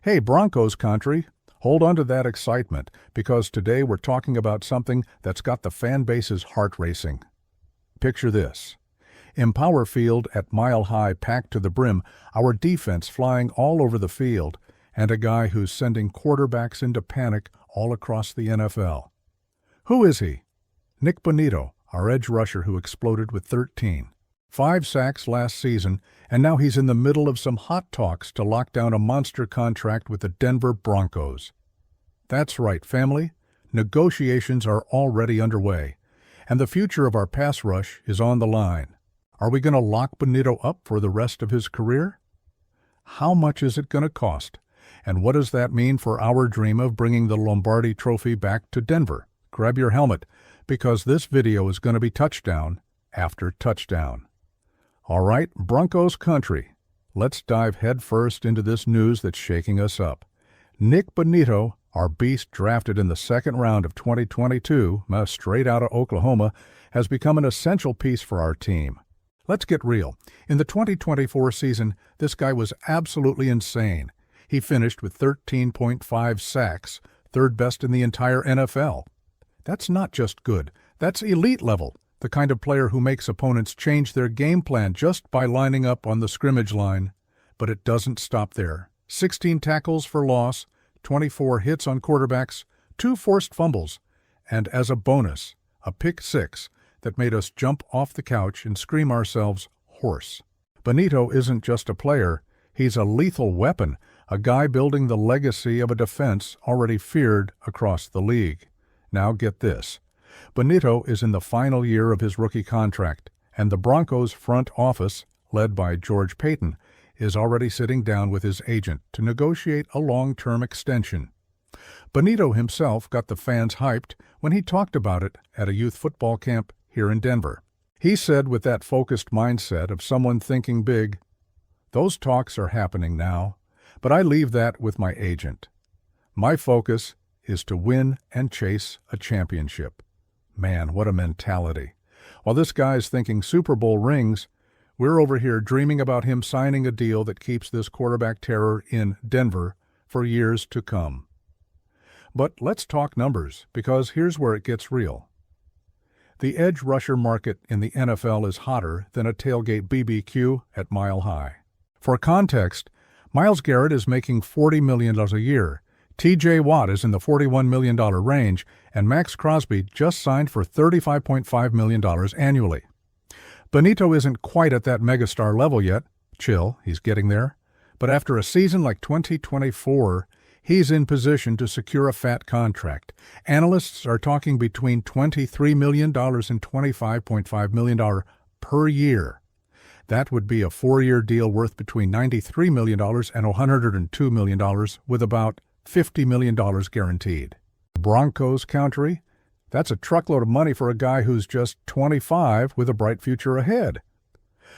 Hey, Broncos country, hold on to that excitement, because today we're talking about something that's got the fan base's heart racing. Picture this. Empower Field at Mile High, packed to the brim, our defense flying all over the field, and a guy who's sending quarterbacks into panic all across the NFL. Who is he? Nick Bonitto, our edge rusher who exploded with 13. 5 sacks last season, and now he's in the middle of some hot talks to lock down a monster contract with the Denver Broncos. That's right, family. Negotiations are already underway, and the future of our pass rush is on the line. Are we going to lock Bonitto up for the rest of his career? How much is it going to cost? And what does that mean for our dream of bringing the Lombardi Trophy back to Denver? Grab your helmet, because this video is going to be touchdown after touchdown. All right, Broncos country, let's dive headfirst into this news that's shaking us up. Nick Bonitto, our beast drafted in the second round of 2022, straight out of Oklahoma, has become an essential piece for our team. Let's get real. In the 2024 season, this guy was absolutely insane. He finished with 13.5 sacks, third best in the entire NFL. That's not just good, that's elite level. The kind of player who makes opponents change their game plan just by lining up on the scrimmage line. But it doesn't stop there. 16 tackles for loss, 24 hits on quarterbacks, 2 forced fumbles, and as a bonus, a pick 6 that made us jump off the couch and scream ourselves hoarse. Bonitto isn't just a player, he's a lethal weapon, a guy building the legacy of a defense already feared across the league. Now get this. Bonitto is in the final year of his rookie contract, and the Broncos front office, led by George Paton, is already sitting down with his agent to negotiate a long-term extension. Bonitto himself got the fans hyped when he talked about it at a youth football camp here in Denver. He said with that focused mindset of someone thinking big, "Those talks are happening now, but I leave that with my agent. My focus is to win and chase a championship." Man, what a mentality. While this guy's thinking Super Bowl rings, we're over here dreaming about him signing a deal that keeps this quarterback terror in Denver for years to come. But let's talk numbers, because here's where it gets real. The edge rusher market in the NFL is hotter than a tailgate BBQ at Mile High. For context, Myles Garrett is making $40 million a year, T.J. Watt is in the $41 million range, and Max Crosby just signed for $35.5 million annually. Bonitto isn't quite at that megastar level yet. Chill, he's getting there. But after a season like 2024, he's in position to secure a fat contract. Analysts are talking between $23 million and $25.5 million per year. That would be a 4-year deal worth between $93 million and $102 million, with about $50 million guaranteed. Broncos country, that's a truckload of money for a guy who's just 25 with a bright future ahead.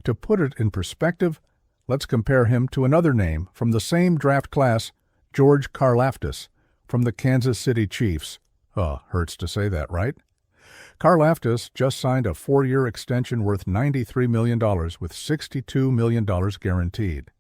To put it in perspective, let's compare him to another name from the same draft class, George Karlaftis, from the Kansas City Chiefs. Hurts to say that, right? Karlaftis just signed a 4-year extension worth $93 million with $62 million guaranteed.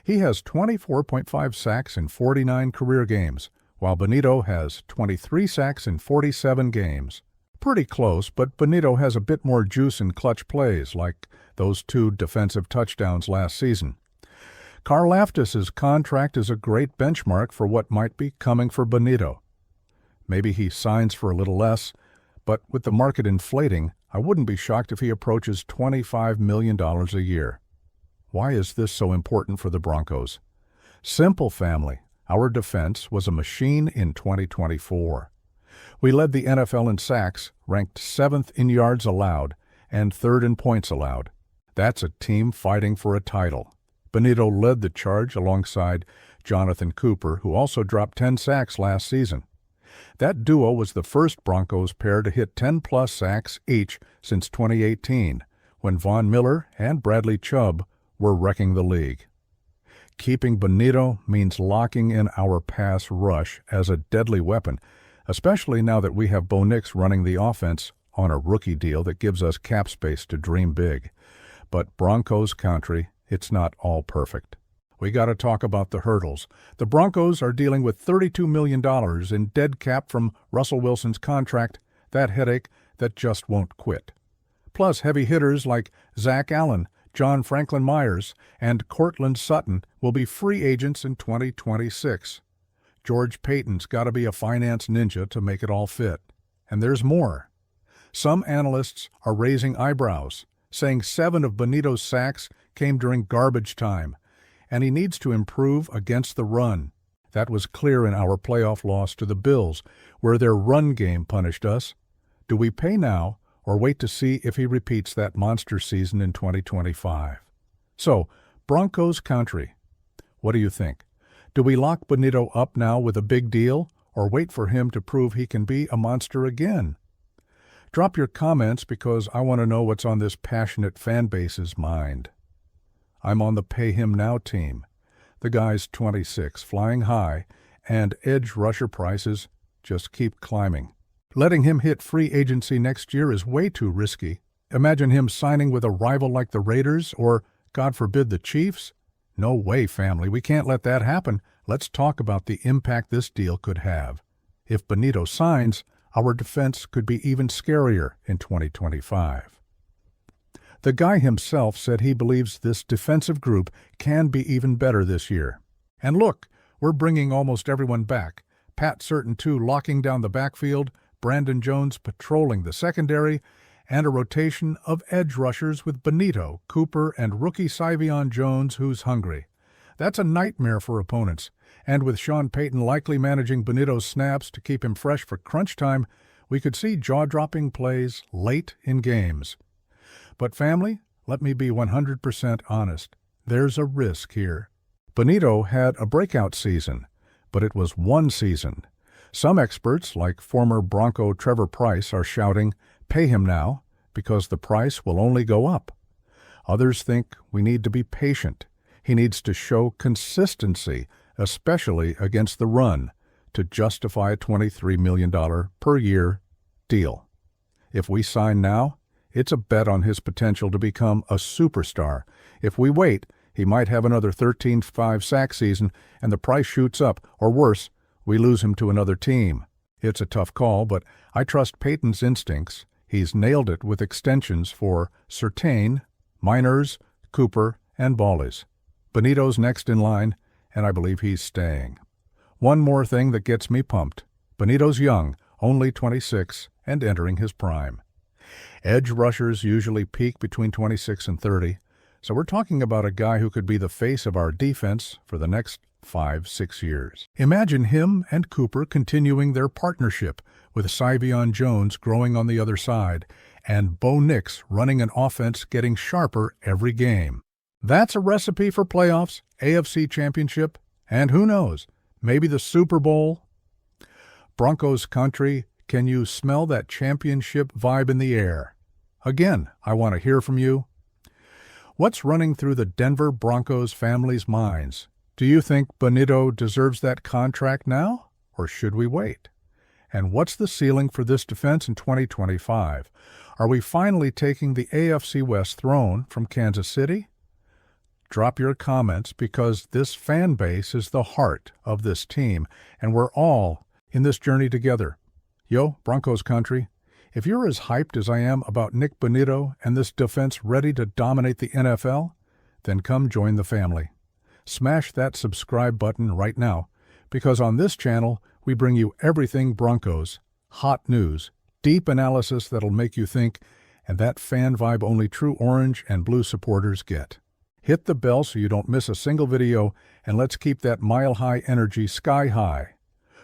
He has 24.5 sacks in 49 career games, while Bonitto has 23 sacks in 47 games. Pretty close, but Bonitto has a bit more juice in clutch plays, like those 2 defensive touchdowns last season. Karlaftis' contract is a great benchmark for what might be coming for Bonitto. Maybe he signs for a little less, but with the market inflating, I wouldn't be shocked if he approaches $25 million a year. Why is this so important for the Broncos? Simple, family. Our defense was a machine in 2024. We led the NFL in sacks, ranked 7th in yards allowed, and 3rd in points allowed. That's a team fighting for a title. Bonitto led the charge alongside Jonathan Cooper, who also dropped 10 sacks last season. That duo was the first Broncos pair to hit 10-plus sacks each since 2018, when Von Miller and Bradley Chubb were wrecking the league. Keeping Bonitto means locking in our pass rush as a deadly weapon, especially now that we have Bo Nix running the offense on a rookie deal that gives us cap space to dream big. But Broncos country, it's not all perfect. we got to talk about the hurdles. The Broncos are dealing with $32 million in dead cap from Russell Wilson's contract, that headache that just won't quit. Plus, heavy hitters like Zach Allen, John Franklin Myers, and Cortland Sutton will be free agents in 2026. George Paton's got to be a finance ninja to make it all fit. And there's more. Some analysts are raising eyebrows, saying 7 of Bonito's sacks came during garbage time, and he needs to improve against the run. That was clear in our playoff loss to the Bills, where their run game punished us. Do we pay now or wait to see if he repeats that monster season in 2025? So, Broncos country, what do you think? Do we lock Bonito up now with a big deal or wait for him to prove he can be a monster again? Drop your comments because I want to know what's on this passionate fan base's mind. I'm on the pay him now team. The guy's 26, flying high, and edge rusher prices just keep climbing. Letting him hit free agency next year is way too risky. Imagine him signing with a rival like the Raiders or, God forbid, the Chiefs. No way, family. We can't let that happen. Let's talk about the impact this deal could have. If Bonito signs, our defense could be even scarier in 2025. The guy himself said he believes this defensive group can be even better this year. And look, we're bringing almost everyone back. Pat Certain, too, locking down the backfield, Brandon Jones patrolling the secondary, and a rotation of edge rushers with Bonito, Cooper, and rookie Syvion Jones, who's hungry. That's a nightmare for opponents, and with Sean Payton likely managing Bonito's snaps to keep him fresh for crunch time, we could see jaw-dropping plays late in games. But family, let me be 100% honest. There's a risk here. Bonito had a breakout season, but it was one season. Some experts, like former Bronco Trevor Pryce, are shouting, "Pay him now," because the price will only go up. Others think we need to be patient. He needs to show consistency, especially against the run, to justify a $23 million per year deal. If we sign now, it's a bet on his potential to become a superstar. If we wait, he might have another 13-5 sack season and the price shoots up, or worse, we lose him to another team. It's a tough call, but I trust Payton's instincts. He's nailed it with extensions for Surtain, Miners, Cooper, and Ballis. Bonito's next in line, and I believe he's staying. One more thing that gets me pumped. Bonito's young, only 26, and entering his prime. Edge rushers usually peak between 26 and 30, so we're talking about a guy who could be the face of our defense for the next 5-6 years. Imagine him and Cooper continuing their partnership, with Syvion Jones growing on the other side, and Bo Nix running an offense getting sharper every game. That's a recipe for playoffs, AFC Championship, and who knows, maybe the Super Bowl. Broncos country, can you smell that championship vibe in the air? Again, I want to hear from you. What's running through the Denver Broncos family's minds? Do you think Bonito deserves that contract now, or should we wait? And what's the ceiling for this defense in 2025? Are we finally taking the AFC West throne from Kansas City? Drop your comments because this fan base is the heart of this team, and we're all in this journey together. Yo, Broncos country, if you're as hyped as I am about Nick Bonito and this defense ready to dominate the NFL, then come join the family. Smash that subscribe button right now, because on this channel, we bring you everything Broncos, hot news, deep analysis that'll make you think, and that fan vibe only true orange and blue supporters get. Hit the bell so you don't miss a single video, and let's keep that mile-high energy sky high.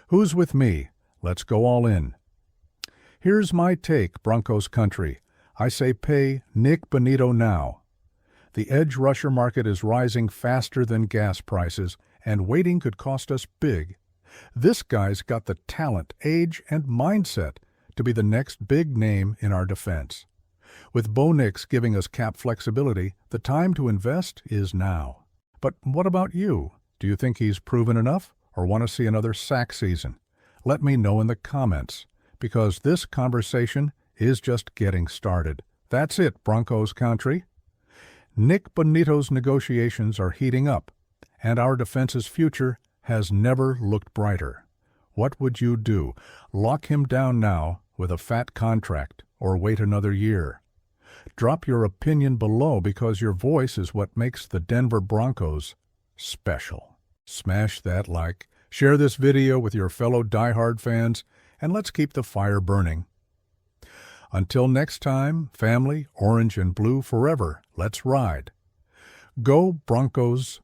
Who's with me? Let's go all in. Here's my take, Broncos country. I say pay Nick Bonito now. The edge rusher market is rising faster than gas prices, and waiting could cost us big. This guy's got the talent, age, and mindset to be the next big name in our defense. With Bo Nix giving us cap flexibility, the time to invest is now. But what about you? Do you think he's proven enough, or want to see another sack season? Let me know in the comments, because this conversation is just getting started. That's it, Broncos country. Nick Bonito's negotiations are heating up, and our defense's future has never looked brighter. What would you do? Lock him down now with a fat contract, or wait another year? Drop your opinion below, because your voice is what makes the Denver Broncos special. Smash that like, share this video with your fellow diehard fans, and let's keep the fire burning. Until next time, family, orange and blue forever, let's ride. Go Broncos!